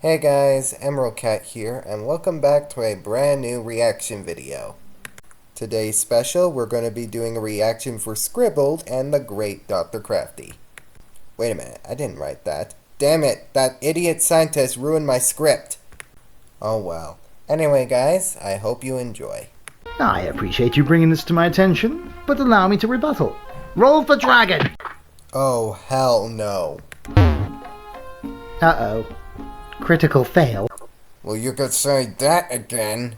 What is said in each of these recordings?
Hey guys, Werecat here, and welcome back to a brand new reaction video. Today's special, we're going to be doing a reaction for Scribbled and the great Dr. Crafty. Wait a minute, I didn't write that. Damn it, that idiot scientist ruined my script. Oh well. Anyway guys, I hope you enjoy. I appreciate you bringing this to my attention, but allow me to rebuttal. Roll for dragon! Oh hell no. Uh-oh. Critical fail. Well, you could say that again.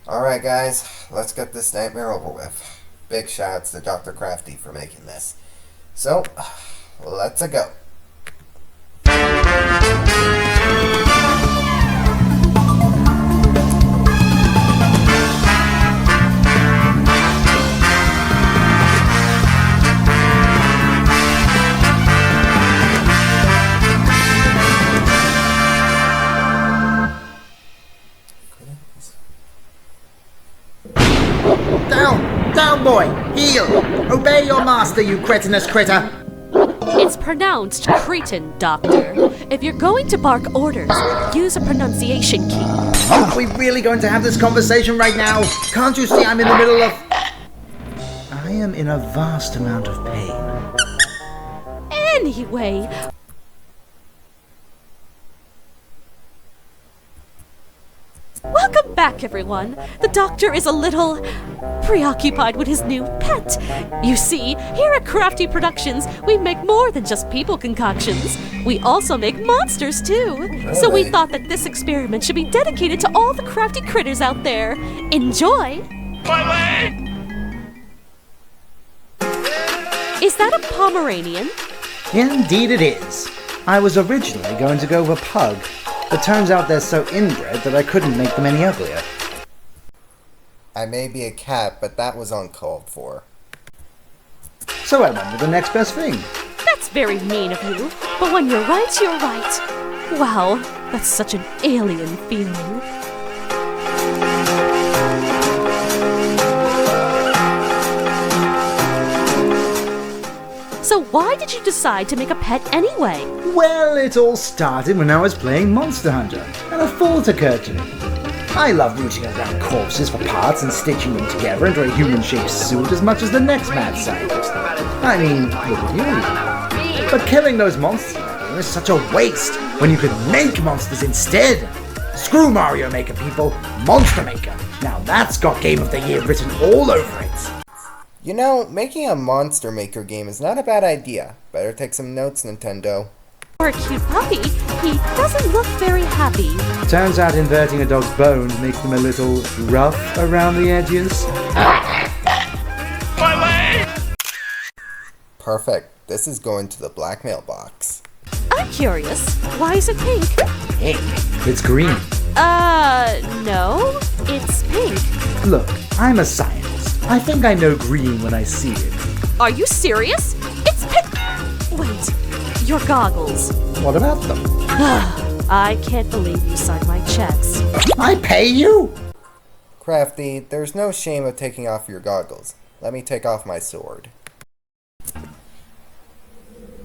Alright guys, let's get this nightmare over with. Big shouts to Dr. Crafty for making this. So, let's go. Down, boy! Heel! Obey your master, you cretinous critter! It's pronounced cretin, Doctor. If you're going to bark orders, use a pronunciation key. Are we really going to have this conversation right now? Can't you see I'm in the middle of... I am in a vast amount of pain. Anyway... Welcome back, everyone. The doctor is a little preoccupied with his new pet. You see, here at Crafty Productions, we make more than just people concoctions. We also make monsters, too. Really? So we thought that this experiment should be dedicated to all the crafty critters out there. Enjoy! My leg! Is that a Pomeranian? Indeed it is. I was originally going to go with a pug, but turns out they're so inbred that I couldn't make them any uglier. I may be a cat, but that was uncalled for. So I went with the next best thing. That's very mean of you, but when you're right, you're right. Wow, that's such an alien feeling. So why did you decide to make a pet anyway? Well, it all started when I was playing Monster Hunter, and a thought occurred to me. I love rooting around corpses for parts and stitching them together into a human-shaped suit as much as the next mad scientist. I mean, look at you. But killing those monsters in that game is such a waste when you could make monsters instead. Screw Mario Maker, people. Monster Maker. Now that's got Game of the Year written all over it. You know, making a Monster Maker game is not a bad idea. Better take some notes, Nintendo. For a cute puppy, he doesn't look very happy. Turns out inverting a dog's bones makes them a little rough around the edges. My leg! Perfect. This is going to the blackmail box. I'm curious, why is it pink? Hey, it's green. No, it's pink. Look, I'm a scientist. I think I know green when I see it. Are you serious? It's pink! Wait, your goggles. What about them? I can't believe you signed my checks. I pay you? Crafty, there's no shame of taking off your goggles. Let me take off my sword.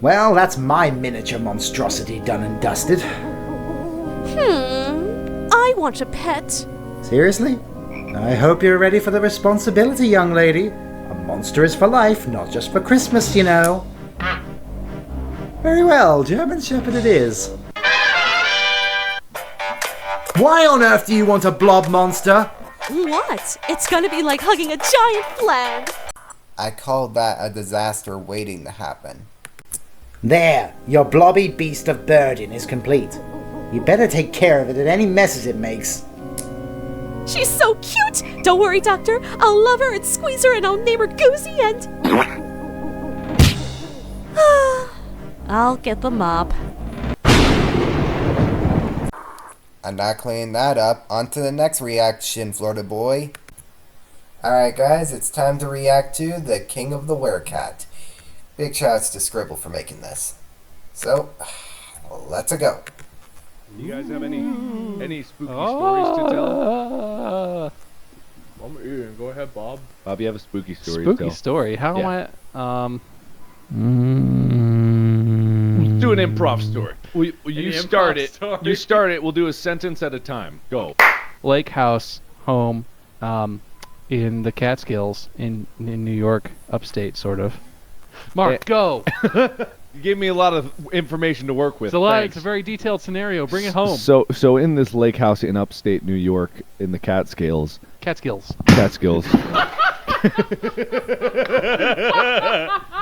Well, that's my miniature monstrosity done and dusted. I want a pet. Seriously? I hope you're ready for the responsibility, young lady. A monster is for life, not just for Christmas, you know. Very well, German Shepherd it is. Why on earth do you want a blob monster? What? It's gonna be like hugging a giant flag. I called that a disaster waiting to happen. There, your blobby beast of burden is complete. You better take care of it at any messes it makes. She's so cute! Don't worry, Doctor. I'll love her and squeeze her and I'll name her Goosey and... I'll get the mop. I'm not cleaning that up. On to the next reaction, Florida boy. Alright guys, it's time to react to the King of the Werecat. Big shouts to Scribble for making this. So, let's go. You guys have any spooky stories to tell? I'm eating. Go ahead, Bob. Bob, you have a spooky story to tell. Spooky story? How am I? Do an improv story. You start it. story. You start it. We'll do a sentence at a time. Go. Lake house home in the Catskills in New York, upstate, sort of. Mark, go. You gave me a lot of information to work with. It's a very detailed scenario. Bring it home. So in this lake house in upstate New York in the Catskills. Catskills.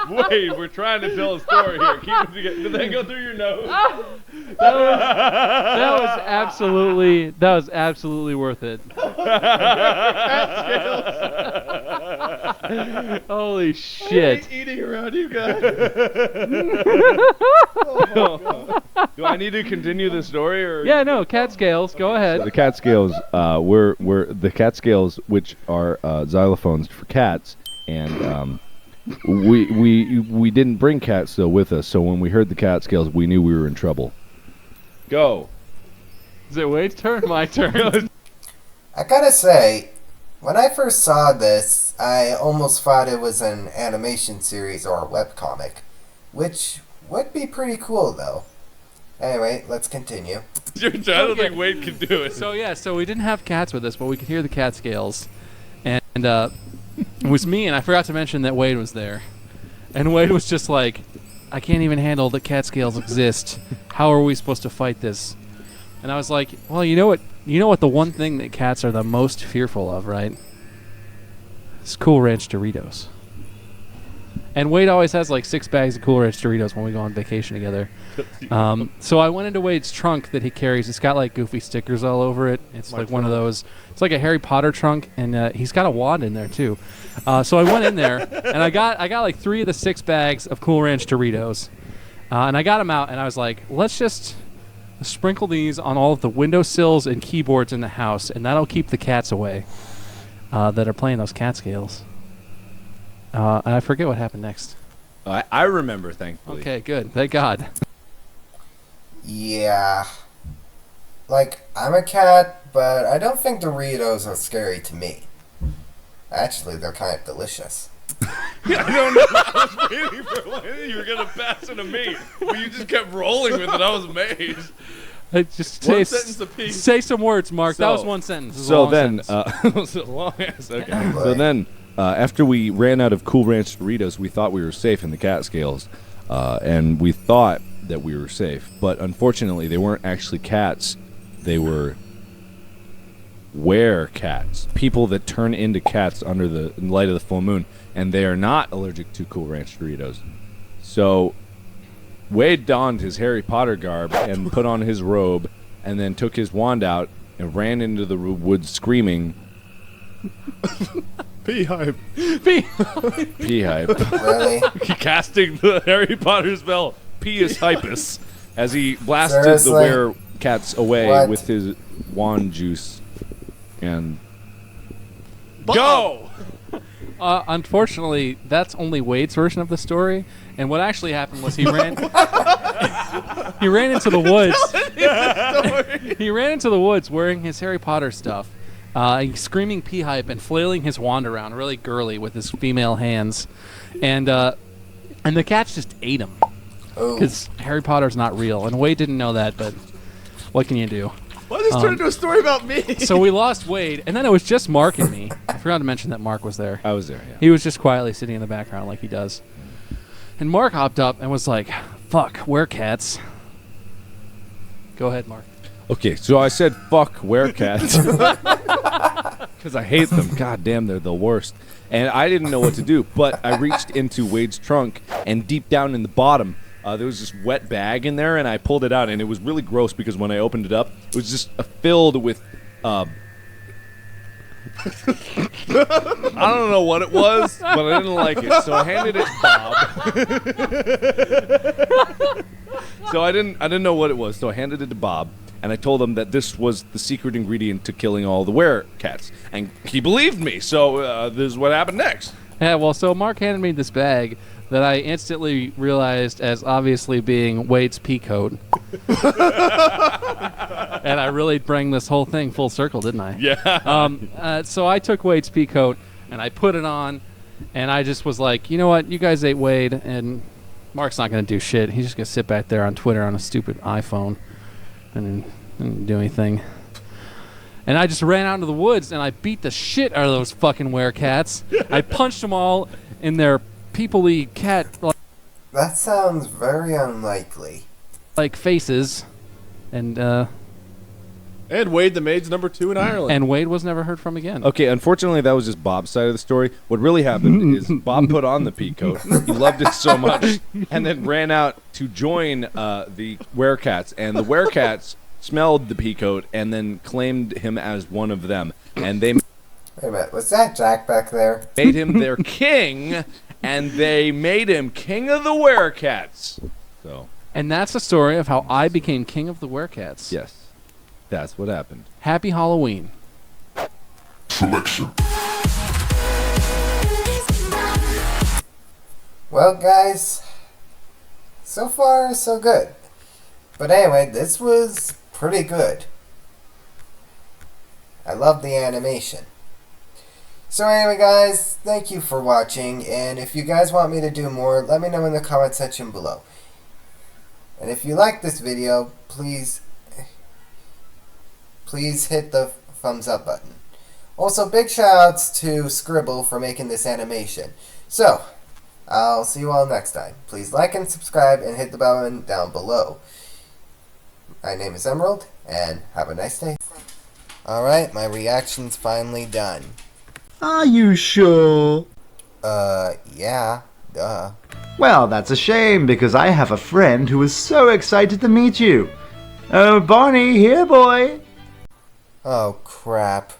Wait, we're trying to tell a story here. Keep it together. Did that go through your nose? That was absolutely worth it. Holy shit. Eating around you guys. Do I need to continue the story or? Yeah, no, Catskills. Go ahead. The Catskills, we're the Catskills, which are xylophones for cats, and we didn't bring cats though with us. So when we heard the Catskills, we knew we were in trouble. Go. Is it Wade's turn? My turn. I gotta say, when I first saw this, I almost thought it was an animation series or a webcomic, which would be pretty cool though. Anyway, let's continue. I don't think Wade can do it. So we didn't have cats with us, but we could hear the Catskills, and it was me, and I forgot to mention that Wade was there, and Wade was just like, I can't even handle that Catskills exist. How are we supposed to fight this? And I was like, well, you know what the one thing that cats are the most fearful of, right? It's Cool Ranch Doritos. And Wade always has like 6 bags of Cool Ranch Doritos when we go on vacation together. So I went into Wade's trunk that he carries. It's got like goofy stickers all over it. It's like one of those. It's like a Harry Potter trunk, and he's got a wand in there too. So I went in there, and I got like 3 of the 6 bags of Cool Ranch Doritos, and I got them out, and I was like, let's just sprinkle these on all of the windowsills and keyboards in the house, and that'll keep the cats away that are playing those Catskills. And I forget what happened next. I remember, thankfully. Okay, good. Thank God. Yeah. Like, I'm a cat, but I don't think Doritos are scary to me. Actually, they're kind of delicious. I don't know. I was waiting for when you were going to pass it to me. But you just kept rolling with it. I was amazed. Just One sentence apiece. say some words, Mark. That was one sentence. It was a long sentence. Okay. So then, after we ran out of Cool Ranch Doritos, we thought we were safe in the Catskills. And we thought that we were safe. But unfortunately, they weren't actually cats. They were werecats. People that turn into cats under the light of the full moon. And they are not allergic to Cool Ranch Doritos. So Wade donned his Harry Potter garb and put on his robe and then took his wand out and ran into the woods screaming, Pee-hype. Pee-hype. Really? Casting the Harry Potter spell, Pius Hypus, as he blasted Seriously? the werecats away What? with his wand juice. And go! Unfortunately, that's only Wade's version of the story. And what actually happened was he ran into the woods. He ran into the woods wearing his Harry Potter stuff, screaming pee-hype and flailing his wand around, really girly with his female hands. And the cats just ate him. Because Harry Potter's not real. And Wade didn't know that, but what can you do? Why did this turn into a story about me? So we lost Wade, and then it was just Mark and me. I forgot to mention that Mark was there. I was there, yeah. He was just quietly sitting in the background like he does. And Mark hopped up and was like, fuck, werecats. Go ahead, Mark. Okay, so I said fuck werecats. Because I hate them. God damn, they're the worst. And I didn't know what to do, but I reached into Wade's trunk, and deep down in the bottom, there was this wet bag in there, and I pulled it out, and it was really gross because when I opened it up, it was just filled with, I don't know what it was, but I didn't like it, so I handed it to Bob. So I didn't know what it was, so I handed it to Bob, and I told him that this was the secret ingredient to killing all the werecats, and he believed me. So this is what happened next. Yeah, well, so Mark handed me this bag that I instantly realized as obviously being Wade's pea coat. And I really bring this whole thing full circle, didn't I? Yeah. So I took Wade's pea coat and I put it on, and I just was like, you know what? You guys ate Wade, and Mark's not going to do shit. He's just going to sit back there on Twitter on a stupid iPhone and do anything. And I just ran out into the woods and I beat the shit out of those fucking werecats. I punched them all in their people-y cat That sounds very unlikely. like faces. And Wade the Maid's #2 in Ireland. and Wade was never heard from again. Okay, unfortunately, that was just Bob's side of the story. What really happened is Bob put on the peacoat. He loved it so much, and then ran out to join the Werecats. And the Werecats smelled the peacoat and then claimed him as one of them. And they Wait a minute, was that Jack back there? made him their king, and they made him King of the Werecats. So, And that's the story of how I became King of the Werecats. yes, that's what happened. Happy Halloween. Well, guys, so far so good. But anyway, this was pretty good. I love the animation. So anyway, guys, thank you for watching, and if you guys want me to do more, let me know in the comment section below. And if you like this video, please hit the thumbs up button. Also, big shoutouts to Scribble for making this animation. So, I'll see you all next time. Please like and subscribe and hit the button down below. My name is Emerald, and have a nice day. Alright, my reaction's finally done. Are you sure? Yeah, duh. Well, that's a shame, because I have a friend who is so excited to meet you. Oh, Barney, here, boy. Oh, crap.